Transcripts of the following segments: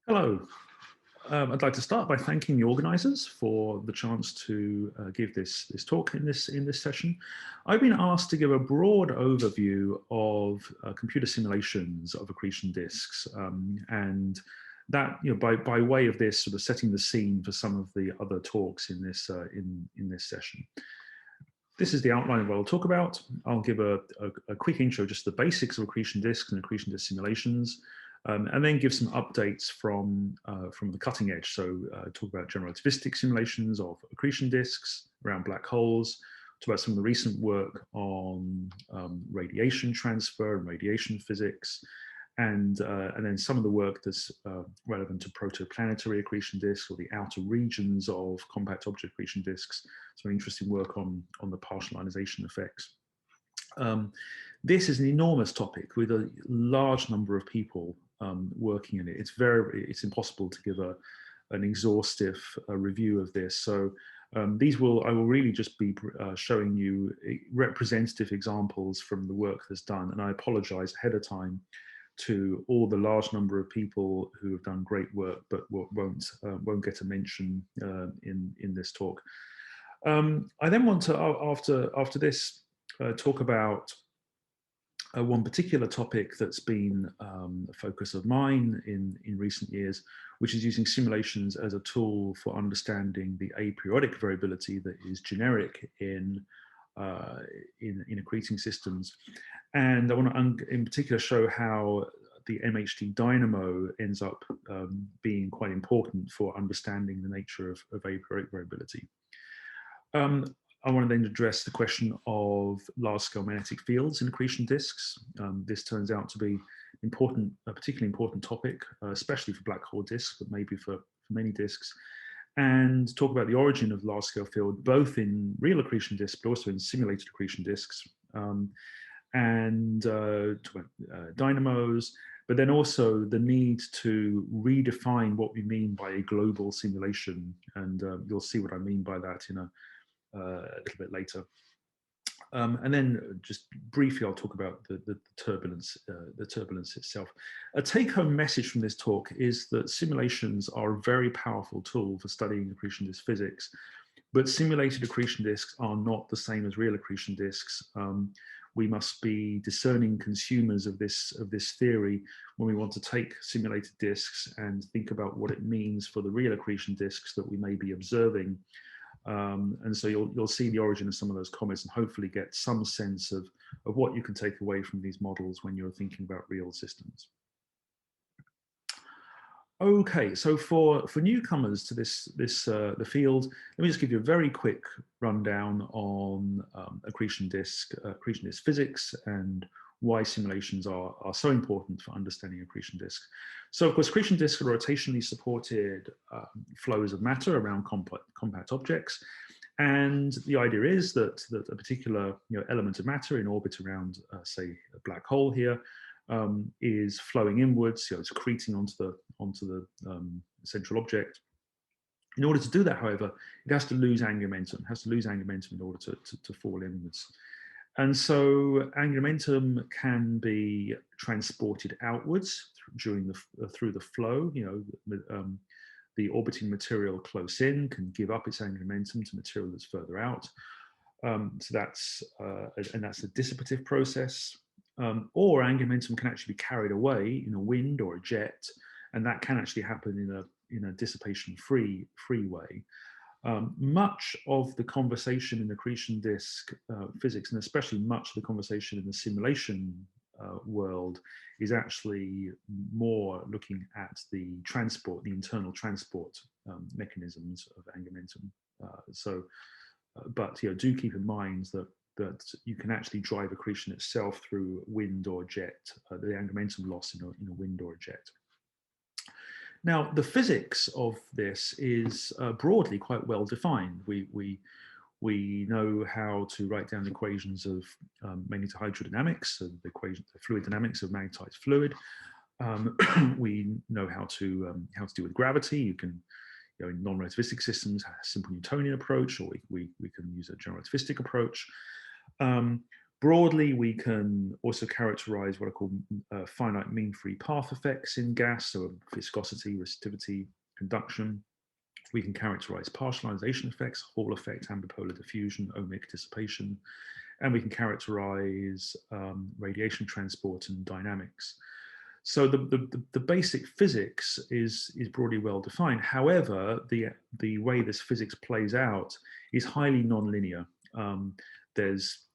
Hello. I'd like to start by thanking the organisers for the chance to give this talk in this session. I've been asked to give a broad overview of computer simulations of accretion disks, and that, by way of this, sort of setting the scene for some of the other talks in this in this session. This is the outline of what I'll talk about. I'll give a quick intro, just the basics of accretion disks and accretion disk simulations. And then give some updates from the cutting edge. So talk about general relativistic simulations of accretion disks around black holes, talk about some of the recent work on radiation transfer and radiation physics, and then some of the work that's relevant to protoplanetary accretion disks or the outer regions of compact object accretion disks. Some interesting work on the partial ionization effects. This is an enormous topic with a large number of people working in it. It's impossible to give an exhaustive review of this. So I will really just be showing you representative examples from the work that's done. And I apologize ahead of time to all the large number of people who have done great work, but won't get a mention in this talk. I then want to, after this, talk about one particular topic that's been a focus of mine in recent years, which is using simulations as a tool for understanding the aperiodic variability that is generic in accreting systems. And I want to, in particular, show how the MHD dynamo ends up being quite important for understanding the nature of aperiodic variability. I want to then address the question of large-scale magnetic fields in accretion disks. This turns out to be a particularly important topic, especially for black hole disks, but maybe for many disks. And talk about the origin of large-scale field, both in real accretion disks, but also in simulated accretion disks, and talk about dynamos, but then also the need to redefine what we mean by a global simulation. And you'll see what I mean by that in a little bit later. And then just briefly, I'll talk about the turbulence itself. A take-home message from this talk is that simulations are a very powerful tool for studying accretion disk physics, but simulated accretion disks are not the same as real accretion disks. We must be discerning consumers of this theory when we want to take simulated disks and think about what it means for the real accretion disks that we may be observing. And so you'll see the origin of some of those comments and hopefully get some sense of what you can take away from these models when you're thinking about real systems. Okay, so for newcomers to the field, let me just give you a very quick rundown on accretion disk physics and why simulations are so important for understanding accretion disks. So of course, accretion disks are rotationally supported flows of matter around compact objects. And the idea is that a particular element of matter in orbit around, say, a black hole here, is flowing inwards, it's accreting onto the central object. In order to do that, however, it has to lose angular momentum. In order to fall inwards. And so angular momentum can be transported outwards through the flow. The orbiting material close in can give up its angular momentum to material that's further out. So that's a dissipative process. Or angular momentum can actually be carried away in a wind or a jet, and that can actually happen in a dissipation-free way. Much of the conversation in accretion disk physics, and especially much of the conversation in the simulation world, is actually more looking at the internal transport mechanisms of angular momentum. But do keep in mind that you can actually drive accretion itself through wind or jet, the angular momentum loss in a wind or a jet. Now, the physics of this is broadly quite well defined. We know how to write down equations of magnetohydrodynamics, so the fluid dynamics of magnetized fluid. We know how to deal with gravity. You can, in non-relativistic systems, have a simple Newtonian approach, or we can use a general relativistic approach. Broadly, we can also characterize what are called finite mean free path effects in gas, so viscosity, resistivity, conduction. We can characterize partialization effects, Hall effect, ambipolar diffusion, ohmic dissipation, and we can characterize radiation transport and dynamics. So the basic physics is broadly well defined. However, the way this physics plays out is highly nonlinear. There's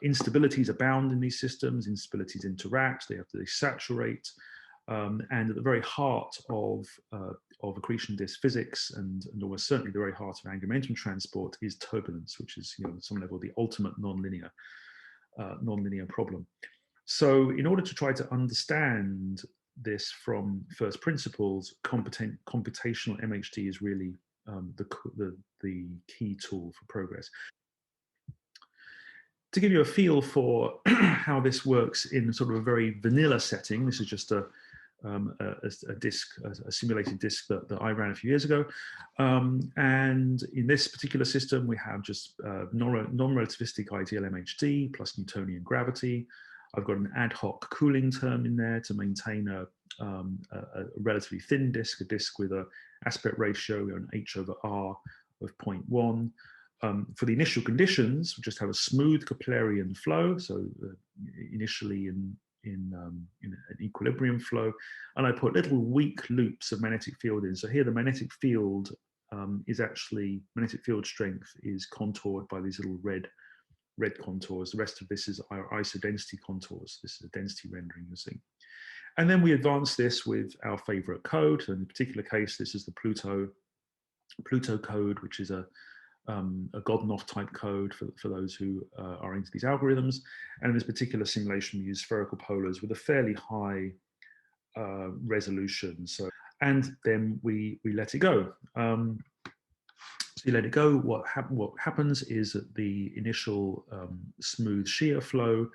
instabilities abound in these systems, instabilities interact, they saturate, and at the very heart of accretion disk physics, and almost certainly the very heart of angular momentum transport, is turbulence, which is, at some level, the ultimate nonlinear problem. So in order to try to understand this from first principles, computational MHD is really the key tool for progress. To give you a feel for how this works in sort of a very vanilla setting, this is just a simulated disk that I ran a few years ago. And in this particular system, we have just non-relativistic ideal MHD plus Newtonian gravity. I've got an ad hoc cooling term in there to maintain a relatively thin disk, a disk with an aspect ratio, an H/R of 0.1. For the initial conditions, we just have a smooth Keplerian flow, so initially in an equilibrium flow, and I put little weak loops of magnetic field in. So here the magnetic field magnetic field strength is contoured by these little red contours. The rest of this is our isodensity contours. This is a density rendering, you see. And then we advance this with our favorite code. So in the particular case, this is the Pluto code, which is a Godunov type code for those who are into these algorithms. And in this particular simulation, we use spherical polars with a fairly high resolution. So, and then we let it go. So you let it go. What happens is that the initial smooth shear flow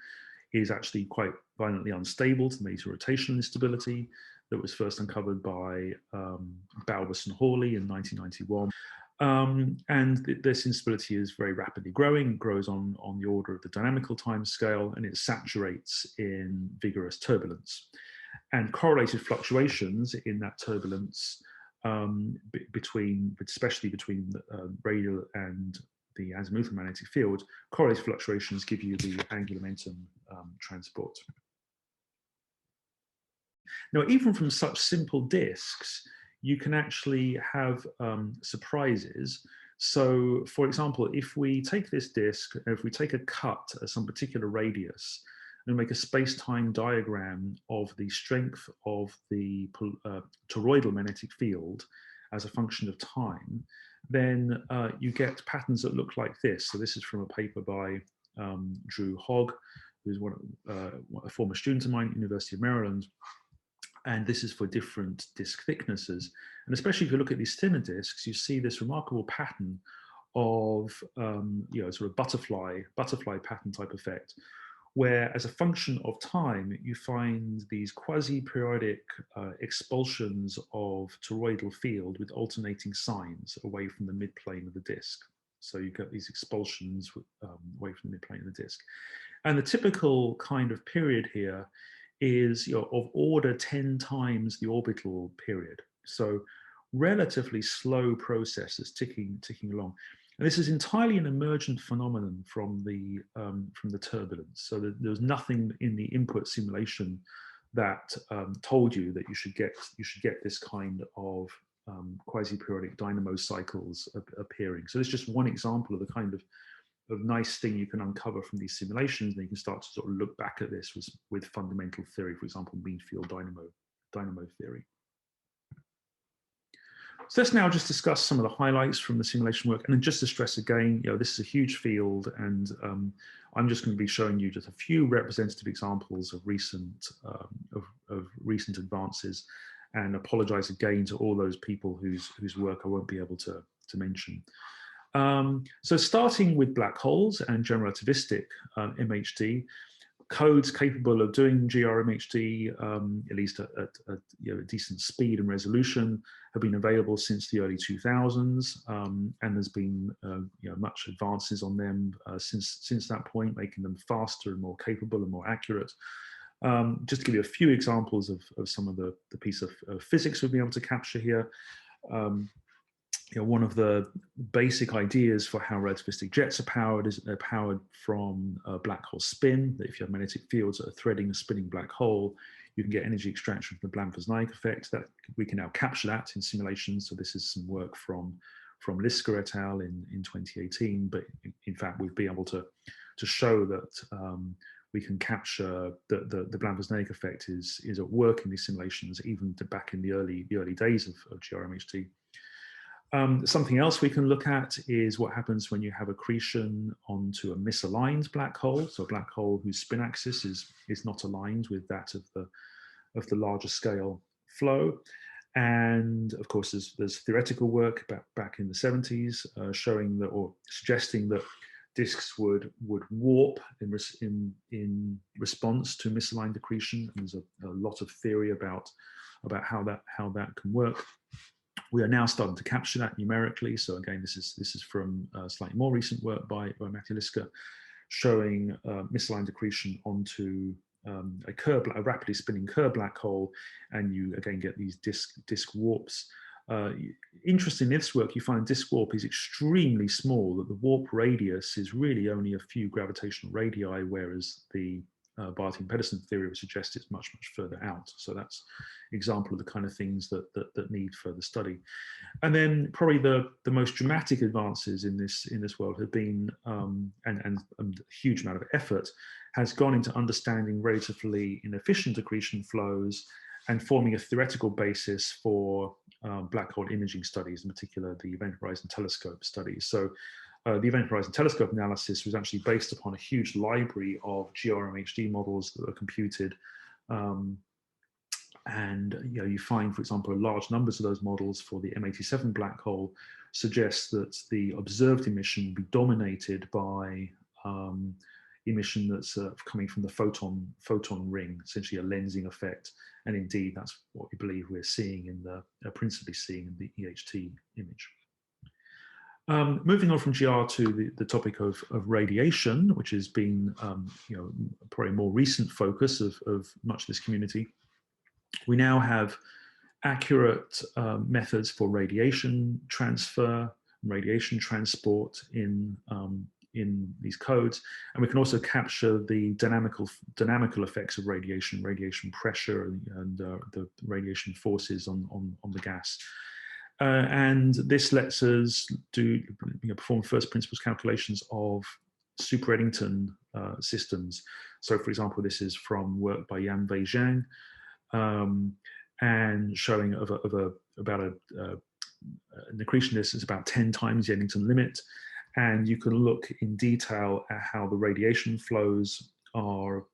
is actually quite violently unstable to measure rotational instability that was first uncovered by Balbus and Hawley in 1991. And this instability is very rapidly growing, grows on the order of the dynamical time scale, and it saturates in vigorous turbulence. And correlated fluctuations in that turbulence, especially between the radial and the azimuthal magnetic field, correlated fluctuations give you the angular momentum transport. Now, even from such simple disks, you can actually have surprises. So, for example, if we take this disk, if we take a cut at some particular radius, and make a space-time diagram of the strength of the toroidal magnetic field as a function of time, then you get patterns that look like this. So this is from a paper by Drew Hogg, who's a former student of mine at the University of Maryland. And this is for different disk thicknesses. And especially if you look at these thinner disks, you see this remarkable pattern of, sort of butterfly pattern type effect, where as a function of time, you find these quasi-periodic expulsions of toroidal field with alternating signs away from the midplane of the disk. So you get these expulsions away from the midplane of the disk. And the typical kind of period here is of order 10 times the orbital period. So relatively slow processes ticking along. And this is entirely an emergent phenomenon from the turbulence. So there's nothing in the input simulation that told you that you should get this kind of quasi-periodic dynamo cycles appearing. So it's just one example of the kind of nice thing you can uncover from these simulations, and you can start to sort of look back at this with fundamental theory, for example, mean field dynamo theory. So let's now just discuss some of the highlights from the simulation work. And then just to stress again, this is a huge field, and I'm just going to be showing you just a few representative examples of recent advances, and apologize again to all those people whose work I won't be able to mention. So starting with black holes and general relativistic MHD, codes capable of doing GRMHD, at least at a decent speed and resolution, have been available since the early 2000s, and there's been much advances on them since that point, making them faster and more capable and more accurate. Just to give you a few examples of some of the piece of physics we've been able to capture here. One of the basic ideas for how relativistic jets are powered is that they're powered from a black hole spin. That if you have magnetic fields that are threading a spinning black hole, you can get energy extraction from the Blamford-Naik effect. That we can now capture that in simulations. So this is some work from Liska et al. in 2018. But in fact, we've been able to show that we can capture the Blamford-Naik effect is at work in these simulations, even back in the early days of GRMHD. Something else we can look at is what happens when you have accretion onto a misaligned black hole. So a black hole whose spin axis is not aligned with that of the larger scale flow. And of course, there's theoretical work back in the 70s showing that, or suggesting that, disks would warp in response to misaligned accretion. And there's a lot of theory about how that can work. We are now starting to capture that numerically. So again, this is from slightly more recent work by Matthew Liska, showing misaligned accretion onto a rapidly spinning Kerr black hole, and you again get these disk warps. Interesting in this work, you find disk warp is extremely small, that the warp radius is really only a few gravitational radii, whereas the Barton-Pedersen theory would suggest it's much further out. So that's an example of the kind of things that need further study. And then probably the most dramatic advances in this world have been, and a huge amount of effort has gone into understanding relatively inefficient accretion flows and forming a theoretical basis for black hole imaging studies, in particular the Event Horizon Telescope studies. So the Event Horizon Telescope analysis was actually based upon a huge library of GRMHD models that were computed. And you find, for example, large numbers of those models for the M87 black hole suggest that the observed emission will be dominated by emission that's coming from the photon ring, essentially a lensing effect. And indeed, that's what we believe we're seeing in principally seeing in the EHT image. Moving on from GR to the topic of radiation, which has been probably a more recent focus of much of this community. We now have accurate methods for radiation transfer, radiation transport in these codes, and we can also capture the dynamical effects of radiation pressure, and the radiation forces on the gas. And this lets us perform first principles calculations of super Eddington systems. So, for example, this is from work by Yan-Wei Zhang, and showing about an accretion distance about 10 times the Eddington limit. And you can look in detail at how the radiation flows are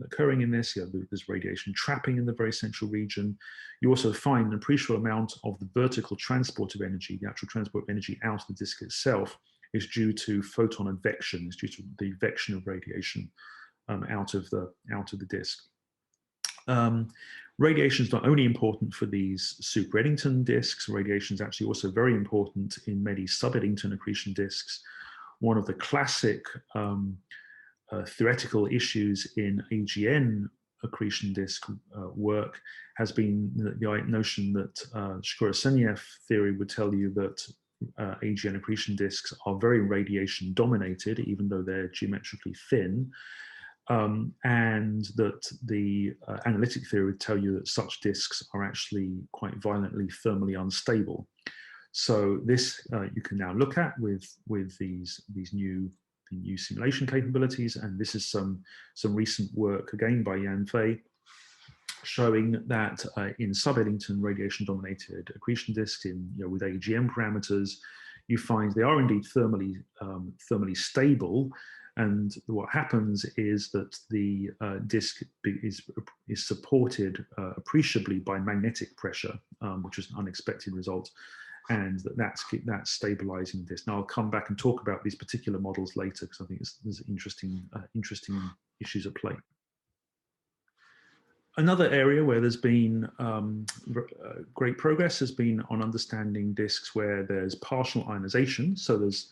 occurring in this. There's radiation trapping in the very central region. You also find an appreciable amount of the vertical transport of energy, the actual transport of energy out of the disk itself, is due to photon advection, is due to the vection of radiation out of the disk. Radiation is not only important for these super Eddington disks. Radiation is actually also very important in many sub-Eddington accretion disks. One of the classic theoretical issues in AGN accretion disk work has been the notion that Shkuro-Seniev theory would tell you that AGN accretion disks are very radiation dominated, even though they're geometrically thin. And that the analytic theory would tell you that such disks are actually quite violently thermally unstable. So this you can now look at with these new simulation capabilities, and this is some recent work again by Yan-Wei showing that in sub-Eddington radiation-dominated accretion disks with AGM parameters, you find they are indeed thermally stable. And what happens is that the disk is supported appreciably by magnetic pressure, which is an unexpected result, and that's stabilizing the disk. Now I'll come back and talk about these particular models later because I think there's interesting issues at play. Another area where there's been great progress has been on understanding disks where there's partial ionization. So there's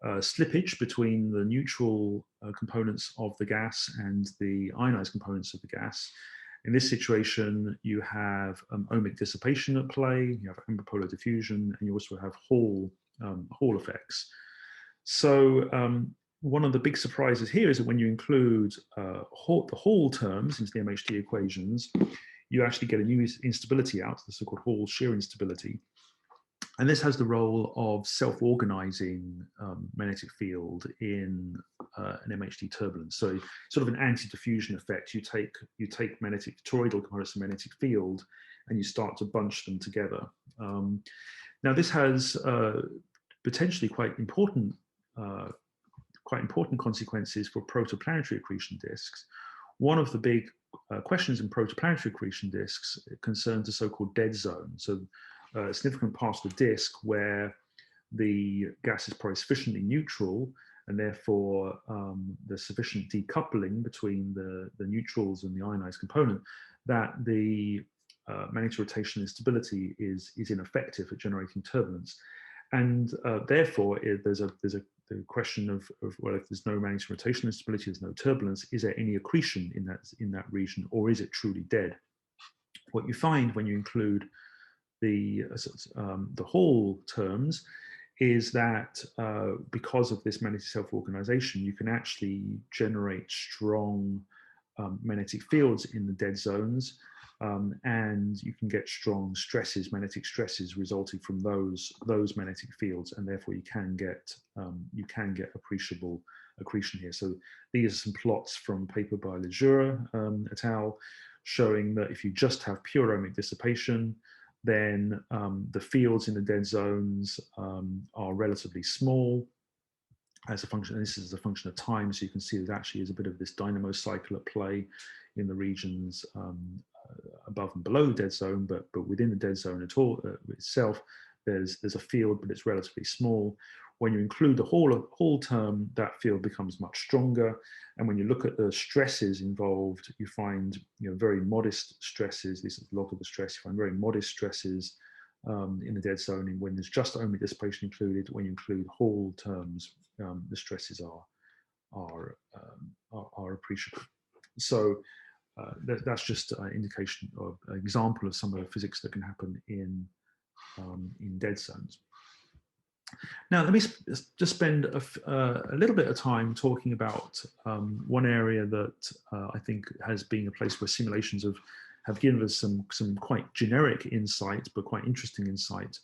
slippage between the neutral components of the gas and the ionized components of the gas. In this situation, you have ohmic dissipation at play, you have ambipolar diffusion, and you also have Hall effects. So one of the big surprises here is that when you include the Hall terms into the MHD equations, you actually get a new instability out, the so-called Hall shear instability. And this has the role of self-organizing magnetic field in an MHD turbulence. So sort of an anti-diffusion effect. You take magnetic toroidal components of magnetic field and you start to bunch them together. Now this has potentially quite important consequences for protoplanetary accretion disks. One of the big questions in protoplanetary accretion disks concerns the so-called dead zone. So a significant part of the disk where the gas is probably sufficiently neutral, and therefore there's sufficient decoupling between the neutrals and the ionized component, that the magnetic rotation instability is ineffective at generating turbulence. And therefore, there's a question of well, if there's no magnetic rotation instability, there's no turbulence, is there any accretion in that region, or is it truly dead? What you find when you include the Hall terms is that because of this magnetic self-organization, you can actually generate strong magnetic fields in the dead zones, and you can get strong stresses, magnetic stresses resulting from those magnetic fields, and therefore you can get appreciable accretion here. So these are some plots from a paper by Lejeune et al. Showing that if you just have pure ohmic dissipation, then the fields in the dead zones are relatively small as a function, and this is a function of time, so you can see there actually is a bit of this dynamo cycle at play in the regions above and below the dead zone, but within the dead zone itself, there's a field, but it's relatively small. When you include the Hall term, that field becomes much stronger. And when you look at the stresses involved, you find very modest stresses. This is the log of the stress. You find very modest stresses in the dead zone. And when there's just ohmic dissipation included, when you include Hall terms, the stresses are appreciable. So that's just an indication of an example of some of the physics that can happen in dead zones. Now, let me just spend a little bit of time talking about one area that I think has been a place where simulations have given us some quite generic insight, but quite interesting insight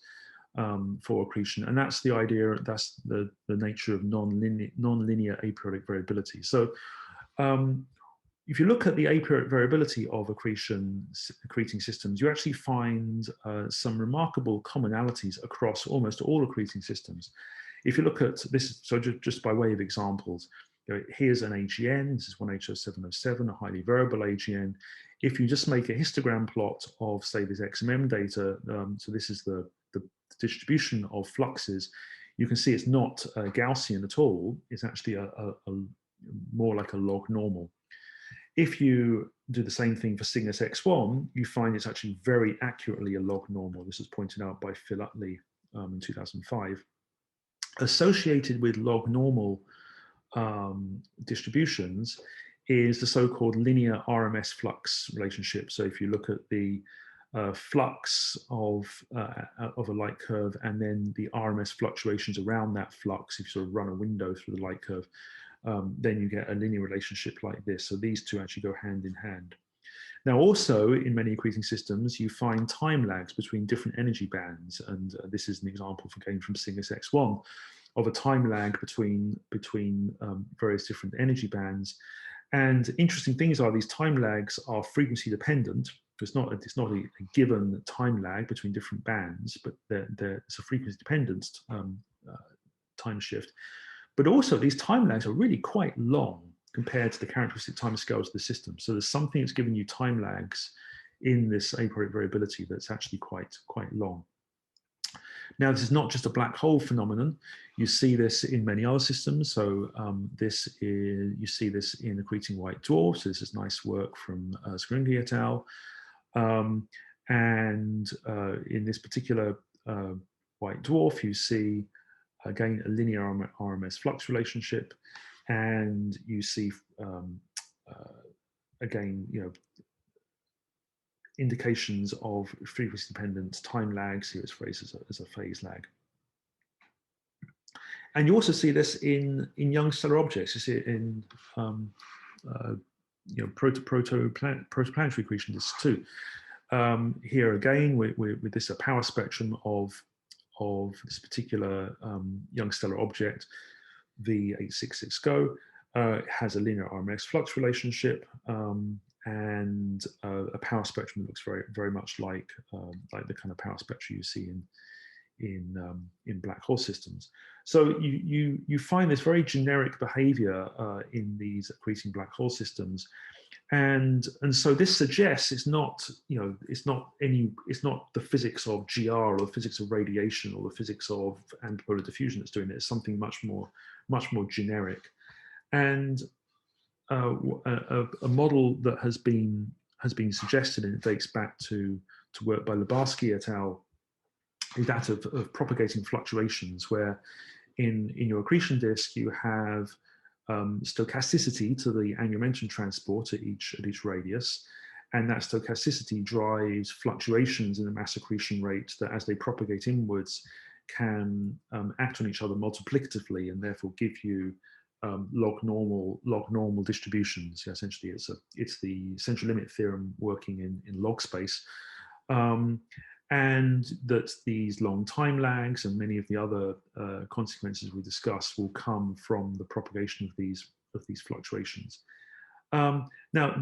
for accretion, and that's the idea, that's the nature of non-linear aperiodic variability. So if you look at the aperiodic variability of accreting systems, you actually find some remarkable commonalities across almost all accreting systems. If you look at this, so just by way of examples, here's an AGN, this is 1H0707, a highly variable AGN. If you just make a histogram plot of, say, this XMM data, so this is the distribution of fluxes, you can see it's not Gaussian at all, it's actually a more like a log normal. If you do the same thing for Cygnus X1, you find it's actually very accurately a log normal. This was pointed out by Phil Utley in 2005. Associated with log normal distributions is the so-called linear RMS flux relationship. So if you look at the flux of a light curve and then the RMS fluctuations around that flux, if you sort of run a window through the light curve, then you get a linear relationship like this. So these two actually go hand in hand. Now also in many accreting systems, you find time lags between different energy bands. And this is an example from Cygnus X1 of a time lag between various different energy bands. And interesting things are these time lags are frequency dependent. It's not a given time lag between different bands, but it's a frequency dependent time shift. But also these time lags are really quite long compared to the characteristic time scales of the system. So there's something that's giving you time lags in this aperiodic variability that's actually quite long. Now, this is not just a black hole phenomenon. You see this in many other systems. So you see this in accreting white dwarfs. So this is nice work from Sgringi et al. And in this particular white dwarf, you see, again, a linear RMS flux relationship. And you see, again, indications of frequency-dependent time lags. Here it's phrased as a phase lag. And you also see this in young stellar objects. You see it in protoplanetary accretion disks too. Here again, with this power spectrum of this particular young stellar object, V866GO, it has a linear RMS flux relationship. And a power spectrum that looks very much like the kind of power spectrum you see in black hole systems. So you find this very generic behavior in these accreting black hole systems, and so this suggests it's not the physics of GR or the physics of radiation or the physics of antipolar diffusion that's doing it. It's something much more generic. And a model that has been suggested, and it dates back to work by Lubarsky et al., is that of propagating fluctuations, where in your accretion disk you have stochasticity to the angular momentum transport at each radius, and that stochasticity drives fluctuations in the mass accretion rate that, as they propagate inwards, can act on each other multiplicatively and therefore give you log normal distributions. Yeah, essentially, it's the central limit theorem working in log space, and that these long time lags and many of the other consequences we discussed will come from the propagation of these fluctuations. Now,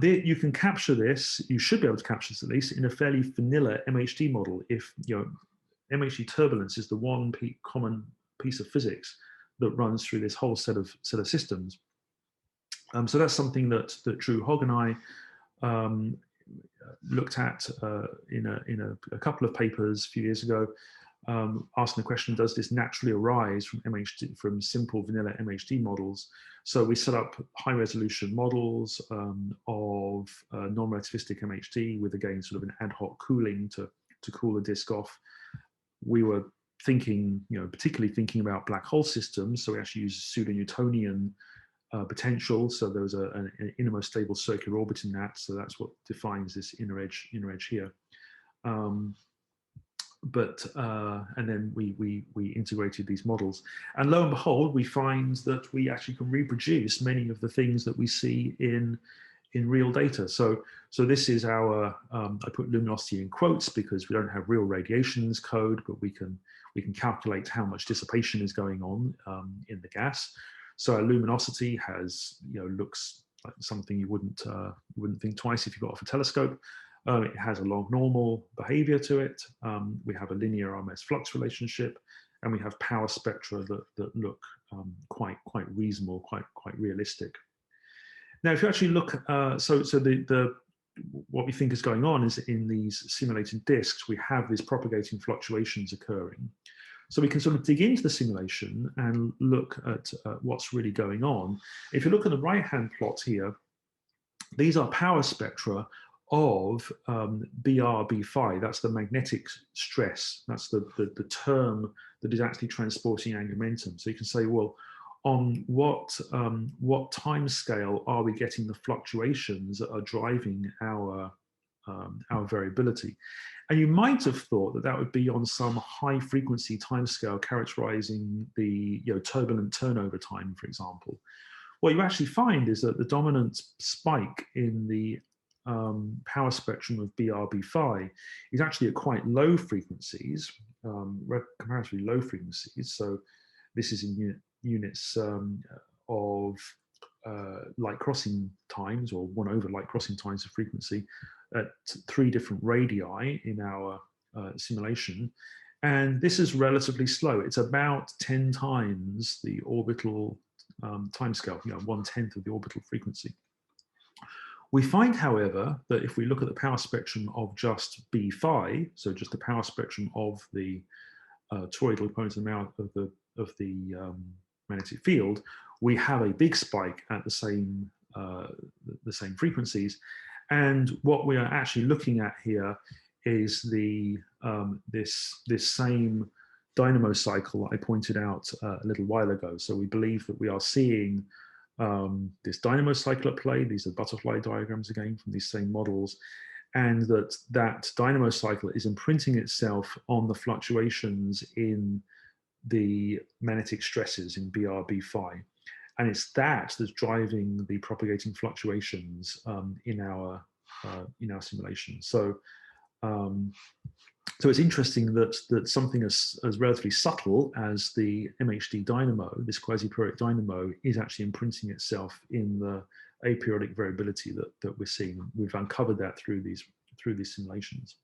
you can capture this. You should be able to capture this at least in a fairly vanilla MHD model. If MHD turbulence is the one common piece of physics that runs through this whole set of systems. So that's something that Drew Hogg and I looked at in a couple of papers a few years ago, asking the question: does this naturally arise from simple vanilla MHD models? So we set up high-resolution models of non-relativistic MHD with, again, sort of an ad hoc cooling to cool the disk off. We were thinking, particularly thinking about black hole systems. So we actually used pseudo-Newtonian potential. So there was an innermost stable circular orbit in that. So that's what defines this inner edge here. And then we integrated these models, and lo and behold, we find that we actually can reproduce many of the things that we see in real data. So this is our, I put luminosity in quotes because we don't have real radiations code, but we can calculate how much dissipation is going on in the gas. So our luminosity has, looks like something you wouldn't think twice if you got off a telescope. It has a log normal behavior to it. We have a linear RMS flux relationship, and we have power spectra that look quite reasonable, quite realistic. Now, if you actually look, what we think is going on is in these simulated disks, we have these propagating fluctuations occurring. So we can sort of dig into the simulation and look at what's really going on. If you look at the right-hand plot here, these are power spectra of BR, phi. That's the magnetic stress. That's the term that is actually transporting angular momentum. So you can say, well, on what time scale are we getting the fluctuations that are driving our variability? And you might have thought that would be on some high frequency time scale characterizing the turbulent turnover time, for example. What you actually find is that the dominant spike in the power spectrum of BR, phi is actually at quite low frequencies, comparatively low frequencies. So this is in units of light crossing times, or 1/, light crossing times of frequency at 3 different radii in our simulation. And this is relatively slow. It's about 10 times the orbital timescale, 1/10 of the orbital frequency. We find, however, that if we look at the power spectrum of just B phi, so just the power spectrum of the toroidal component of the magnetic field, we have a big spike at the same frequencies. And what we are actually looking at here is the this same dynamo cycle I pointed out a little while ago. So we believe that we are seeing this dynamo cycle at play. These are butterfly diagrams again from these same models, and that dynamo cycle is imprinting itself on the fluctuations in the magnetic stresses in BR, B phi. And it's that's driving the propagating fluctuations in our simulation. So so it's interesting that something as relatively subtle as the MHD dynamo, this quasi-periodic dynamo, is actually imprinting itself in the aperiodic variability that we're seeing. We've uncovered that through these simulations.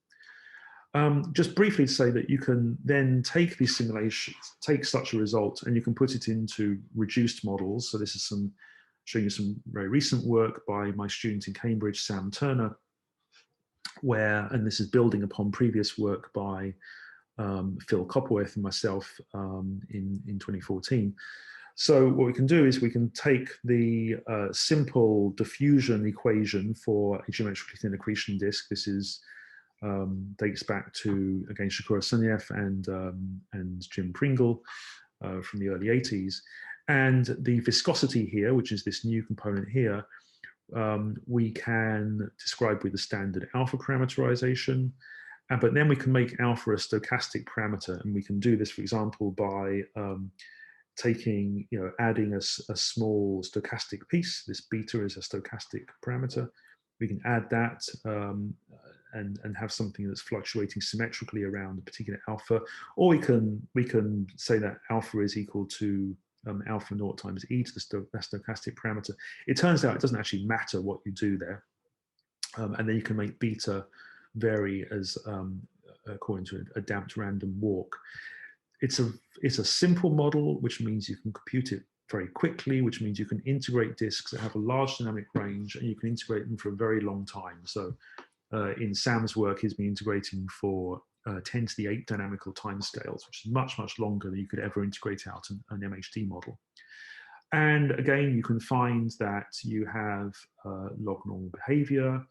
Just briefly to say that you can then take these simulations, take such a result, and you can put it into reduced models. So this is showing you some very recent work by my student in Cambridge, Sam Turner, and this is building upon previous work by Phil Copperworth and myself in 2014. So what we can do is we can take the simple diffusion equation for a geometrically thin accretion disk. This is dates back to, again, Shakura Suniev and Jim Pringle from the early 80s. And the viscosity here, which is this new component here, we can describe with the standard alpha parameterization, but then we can make alpha a stochastic parameter. And we can do this, for example, by taking, adding a small stochastic piece. This beta is a stochastic parameter. We can add that and have something that's fluctuating symmetrically around a particular alpha, or we can say that alpha is equal to alpha naught times e to the stochastic parameter. It turns out it doesn't actually matter what you do there, and then you can make beta vary as according to a damped random walk. It's a simple model, which means you can compute it very quickly, which means you can integrate disks that have a large dynamic range, and you can integrate them for a very long time. So in Sam's work, he's been integrating for 10 to the 8 dynamical timescales, which is much, much longer than you could ever integrate out an MHD model. And again, you can find that you have log normal behavior.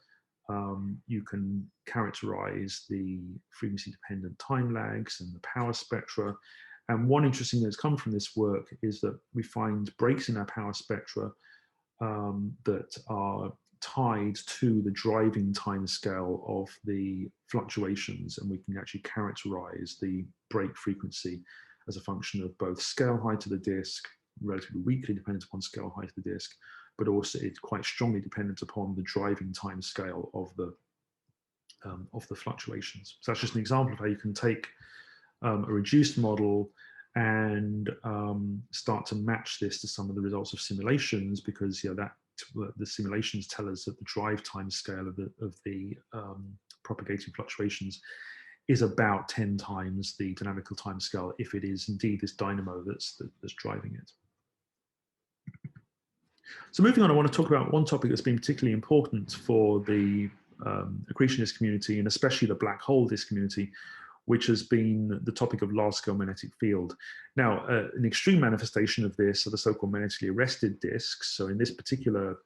You can characterize the frequency-dependent time lags and the power spectra. And one interesting thing that's come from this work is that we find breaks in our power spectra that are tied to the driving time scale of the fluctuations, and we can actually characterize the break frequency as a function of both scale height of the disk, relatively weakly dependent upon scale height of the disk, but also it's quite strongly dependent upon the driving time scale of the fluctuations. So that's just an example of how you can take a reduced model and start to match this to some of the results of simulations, because the simulations tell us that the drive time scale of the propagating fluctuations is about 10 times the dynamical time scale, if it is indeed this dynamo that's driving it. So moving on, I want to talk about one topic that's been particularly important for the accretionist community, and especially the black hole disk community, which has been the topic of large-scale magnetic field. Now, an extreme manifestation of this are the so-called magnetically arrested disks. So in this particular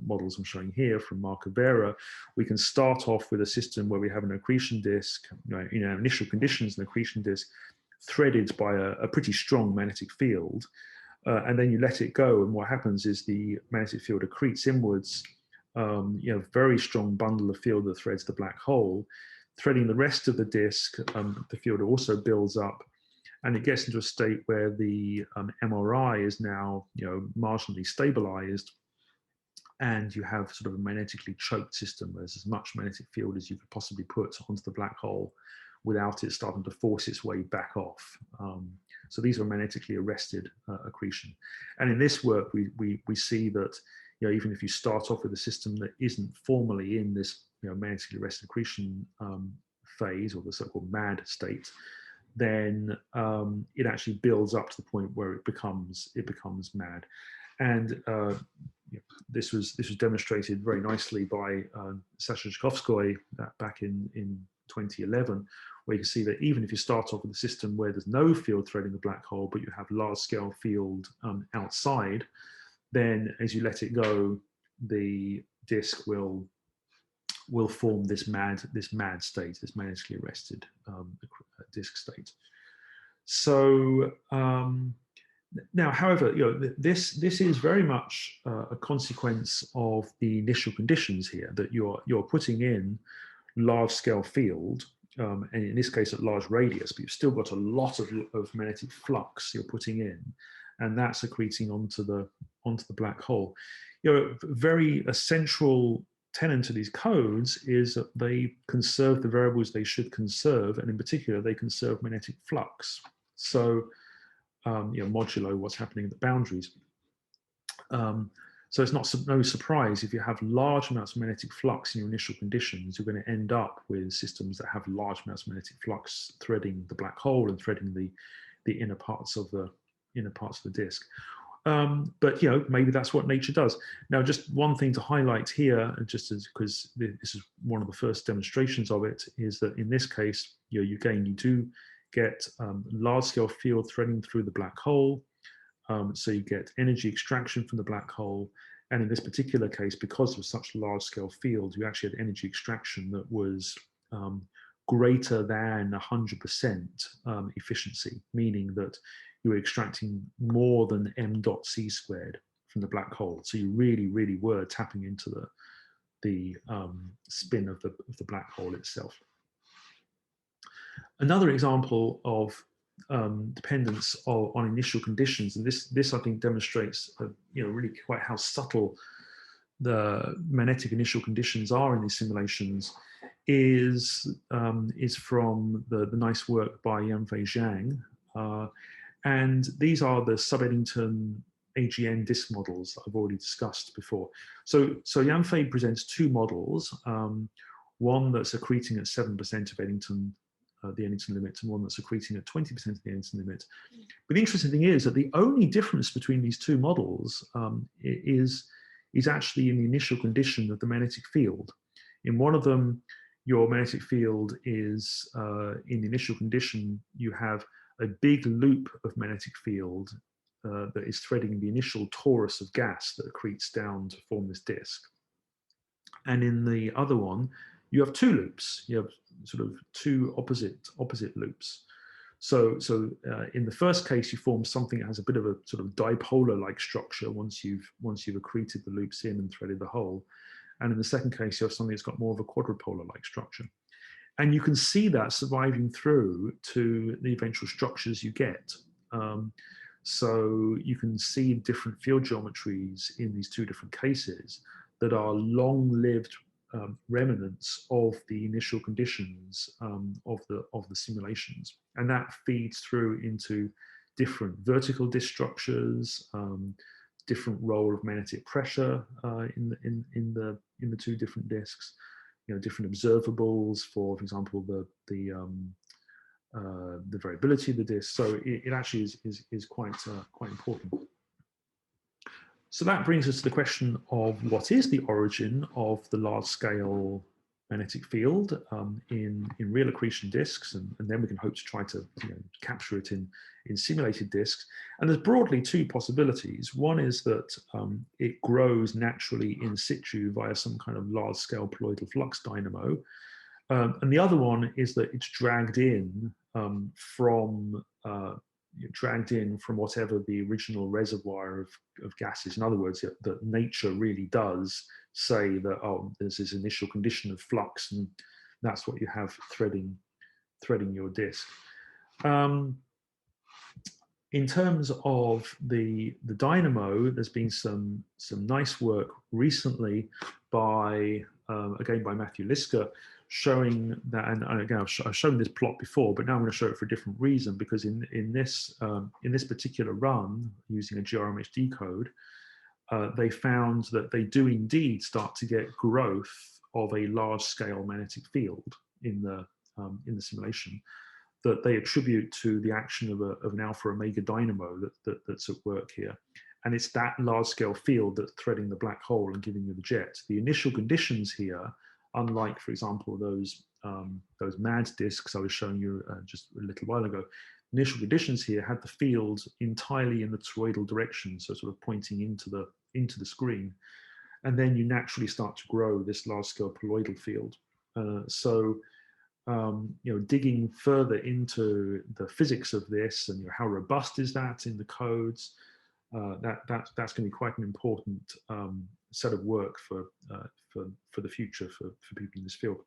models I'm showing here from Marco Vera, we can start off with a system where we have an accretion disk, in our initial conditions, an accretion disk threaded by a pretty strong magnetic field. And then you let it go, and what happens is the magnetic field accretes inwards, very strong bundle of field that threads the black hole. Threading the rest of the disk, the field also builds up, and it gets into a state where the MRI is now marginally stabilized, and you have sort of a magnetically choked system. There's as much magnetic field as you could possibly put onto the black hole without it starting to force its way back off. So these are magnetically arrested accretion. And in this work, we see that even if you start off with a system that isn't formally in this magnetically arrested accretion phase, or the so-called MAD state, then it actually builds up to the point where it becomes MAD. And this was demonstrated very nicely by Sasha Zhkovskoy back in 2011, where you can see that even if you start off with a system where there's no field threading the black hole, but you have large-scale field outside, then as you let it go, the disk will form this mad state, this magnetically arrested disk state. So now, however, this is very much a consequence of the initial conditions here, that you're putting in large-scale field, and in this case at large radius, but you've still got a lot of magnetic flux you're putting in, and that's accreting onto the black hole. Very central tenet to these codes is that they conserve the variables they should conserve, and in particular, they conserve magnetic flux. So, modulo what's happening at the boundaries. So it's no surprise if you have large amounts of magnetic flux in your initial conditions, you're going to end up with systems that have large amounts of magnetic flux threading the black hole and threading the inner parts of the disk. But maybe that's what nature does. Now, just one thing to highlight here, just because this is one of the first demonstrations of it, is that in this case, you do get large-scale field threading through the black hole. So you get energy extraction from the black hole. And in this particular case, because of such large-scale field, you actually had energy extraction that was greater than 100% efficiency, meaning that you were extracting more than m dot c squared from the black hole. So you really, really were tapping into the spin of the black hole itself. Another example of dependence on initial conditions, and this I think demonstrates really quite how subtle the magnetic initial conditions are in these simulations, is from the nice work by Yanfei Zhang, and these are the sub-Eddington AGN disk models that I've already discussed before. So Yanfei presents two models, one that's accreting at 7% of Eddington, the Eddington limit, and one that's accreting at 20% of the Eddington limit. But the interesting thing is that the only difference between these two models is actually in the initial condition of the magnetic field. In one of them, your magnetic field is, in the initial condition, you have a big loop of magnetic field that is threading the initial torus of gas that accretes down to form this disk. And in the other one, you have two loops. You have sort of two opposite loops. So in the first case, you form something that has a bit of a sort of dipolar-like structure once you've accreted the loops in and threaded the hole. And in the second case, you have something that's got more of a quadrupolar-like structure. And you can see that surviving through to the eventual structures you get. So you can see different field geometries in these two different cases that are long-lived remnants of the initial conditions of the simulations, and that feeds through into different vertical disk structures, different role of magnetic pressure in the two different disks, different observables for example, the variability of the disk. So it actually is quite important. So that brings us to the question of what is the origin of the large-scale magnetic field in real accretion disks, and then we can hope to try to capture it in simulated disks. And there's broadly two possibilities. One is that it grows naturally in situ via some kind of large-scale colloidal flux dynamo, and the other one is that it's dragged in from whatever the original reservoir of gases. In other words, that nature really does say that, oh, there's this initial condition of flux, and that's what you have threading your disk. In terms of the dynamo, there's been some nice work recently by again by Matthew Liska, showing that, and again I've shown this plot before, but now I'm going to show it for a different reason, because in this particular run using a GRMHD code, they found that they do indeed start to get growth of a large-scale magnetic field in the simulation that they attribute to the action of an alpha omega dynamo that's at work here. And it's that large-scale field that's threading the black hole and giving you the jet. The initial conditions here unlike, for example, those MAD disks I was showing you just a little while ago, initial conditions here had the field entirely in the toroidal direction, so sort of pointing into the screen, and then you naturally start to grow this large-scale poloidal field. Digging further into the physics of this and how robust is that in the codes, that's going to be quite an important set of work for the future for people in this field.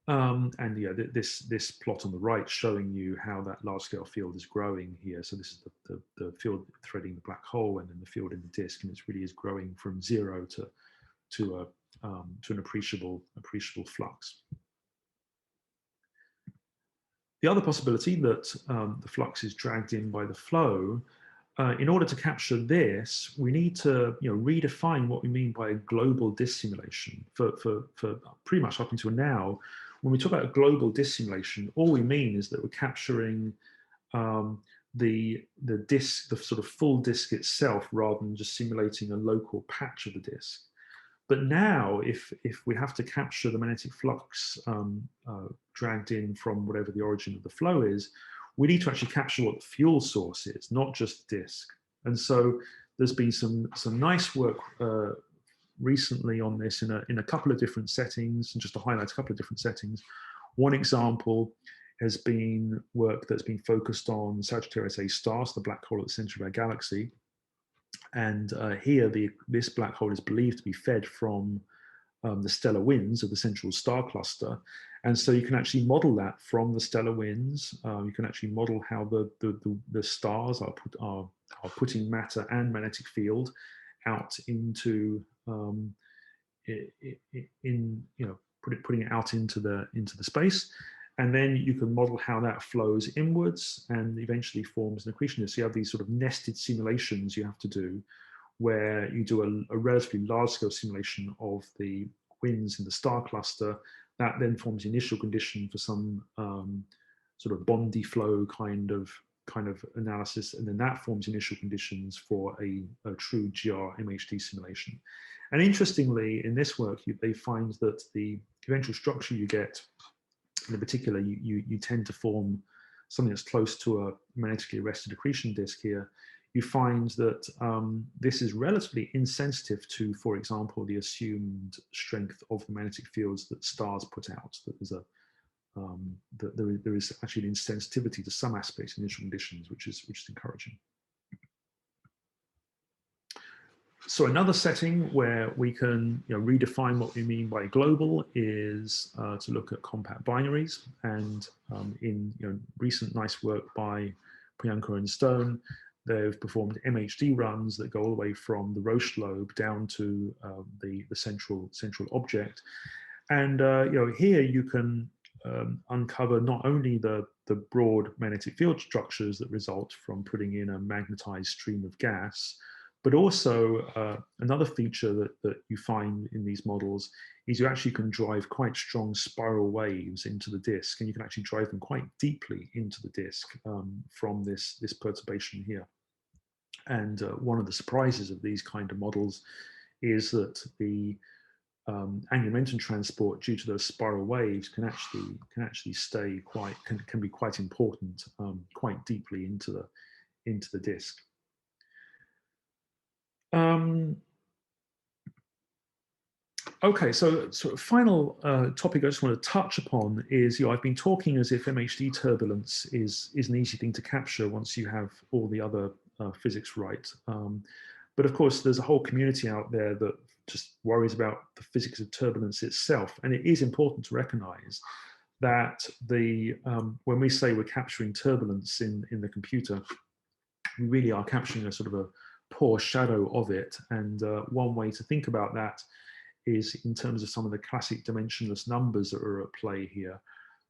And yeah, this plot on the right showing you how that large-scale field is growing here. So this is the field threading the black hole, and then the field in the disk, and it really is growing from 0 to an appreciable flux. The other possibility that the flux is dragged in by the flow. In order to capture this, we need to redefine what we mean by a global disk simulation. For pretty much up until now, when we talk about a global disk simulation, all we mean is that we're capturing the disk, the sort of full disk itself, rather than just simulating a local patch of the disk. But now, if we have to capture the magnetic flux dragged in from whatever the origin of the flow is, we need to actually capture what the fuel source is, not just the disk. And so there's been some nice work recently on this in a couple of different settings, and just to highlight a couple of different settings. One example has been work that's been focused on Sagittarius A stars, the black hole at the center of our galaxy. And here, this black hole is believed to be fed from the stellar winds of the central star cluster. And so you can actually model that from the stellar winds. You can actually model how the stars are putting matter and magnetic field out into putting it out into the space. And then you can model how that flows inwards and eventually forms an accretion. So you have these sort of nested simulations you have to do, where you do a relatively large-scale simulation of the winds in the star cluster. That then forms the initial condition for some sort of Bondi flow kind of analysis, and then that forms initial conditions for a true GR MHD simulation. And interestingly, in this work, they find that the eventual structure you get, in particular, you tend to form something that's close to a magnetically arrested accretion disk here. You find that this is relatively insensitive to, for example, the assumed strength of the magnetic fields that stars put out. That there is actually an insensitivity to some aspects in initial conditions, which is encouraging. So another setting where we can redefine what we mean by global is to look at compact binaries. And in recent nice work by Priyanka and Stone, they've performed MHD runs that go all the way from the Roche lobe down to the central object. And here you can uncover not only the broad magnetic field structures that result from putting in a magnetized stream of gas, but also another feature that you find in these models is you actually can drive quite strong spiral waves into the disk, and you can actually drive them quite deeply into the disk from this perturbation here. And one of the surprises of these kind of models is that the angular momentum transport due to those spiral waves can actually stay can be quite important quite deeply into the disk. Okay, so sort of final topic I just want to touch upon is, I've been talking as if MHD turbulence is an easy thing to capture once you have all the other physics right. But of course, there's a whole community out there that just worries about the physics of turbulence itself. And it is important to recognize that when we say we're capturing turbulence in the computer, we really are capturing a sort of a poor shadow of it. And one way to think about that is in terms of some of the classic dimensionless numbers that are at play here.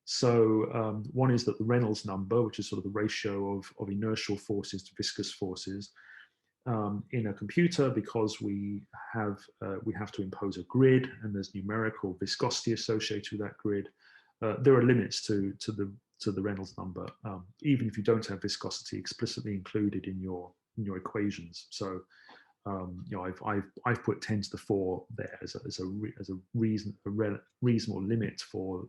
So one is that the Reynolds number, which is sort of the ratio of inertial forces to viscous forces in a computer, because we have to impose a grid and there's numerical viscosity associated with that grid. There are limits to the Reynolds number, even if you don't have viscosity explicitly included in your equations. So you know, I've put 10 to the 4 there as a reasonable limit for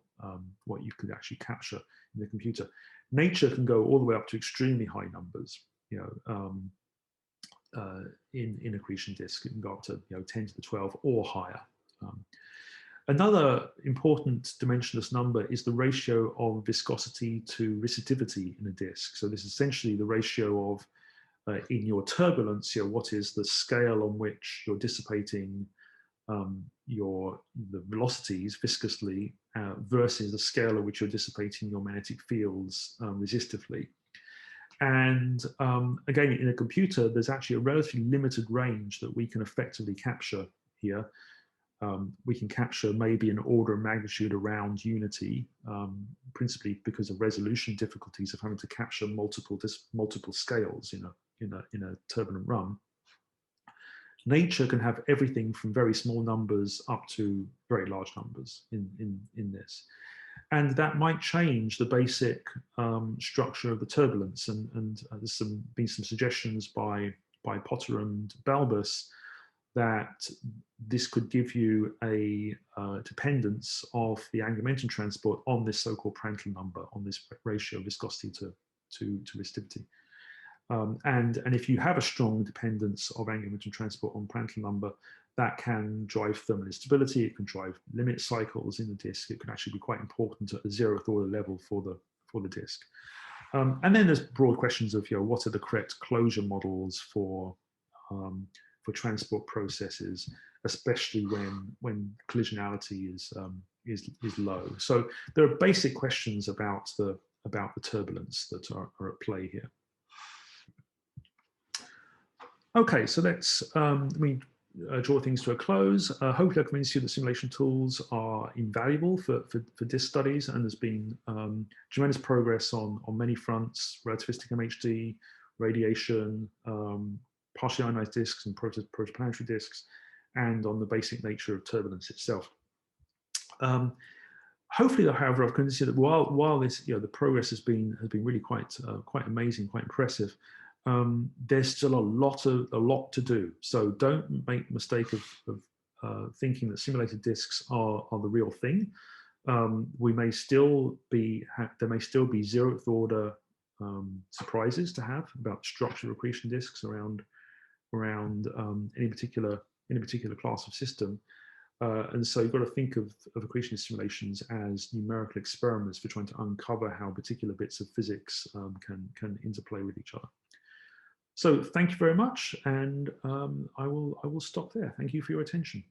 what you could actually capture in the computer. Nature can go all the way up to extremely high numbers. You know, in accretion disk, it can go up to 10 to the 12 or higher. Another important dimensionless number is the ratio of viscosity to resistivity in a disk. So this is essentially the ratio of in your turbulence, what is the scale on which you're dissipating the velocities viscously versus the scale at which you're dissipating your magnetic fields resistively. And again, in a computer, there's actually a relatively limited range that we can effectively capture here. We can capture maybe an order of magnitude around unity, principally because of resolution difficulties of having to capture multiple scales in a turbulent run. Nature can have everything from very small numbers up to very large numbers in this. And that might change the basic structure of the turbulence. And there's been some suggestions by Potter and Balbus that this could give you a dependence of the angular momentum transport on this so-called Prandtl number, on this ratio of viscosity to resistivity. And if you have a strong dependence of angular momentum transport on Prandtl number, that can drive thermal instability, it can drive limit cycles in the disk, it can actually be quite important at the 0th order level for the disk. And then there's broad questions of what are the correct closure models for transport processes, especially when collisionality is low. So there are basic questions about the turbulence that are at play here. Okay, so let's draw things to a close. Hopefully I've convinced you that simulation tools are invaluable for disk studies, and there's been tremendous progress on many fronts: relativistic MHD, radiation, partially ionized disks and protoplanetary disks, and on the basic nature of turbulence itself. Hopefully, however, I've convinced you that while this, the progress has been really quite amazing, quite impressive. There's still a lot to do. So don't make the mistake of thinking that simulated disks are the real thing. There may still be 0th order surprises to have about structural accretion disks around any particular class of system. And so you've got to think of accretion simulations as numerical experiments for trying to uncover how particular bits of physics can interplay with each other. So thank you very much, and I will stop there. Thank you for your attention.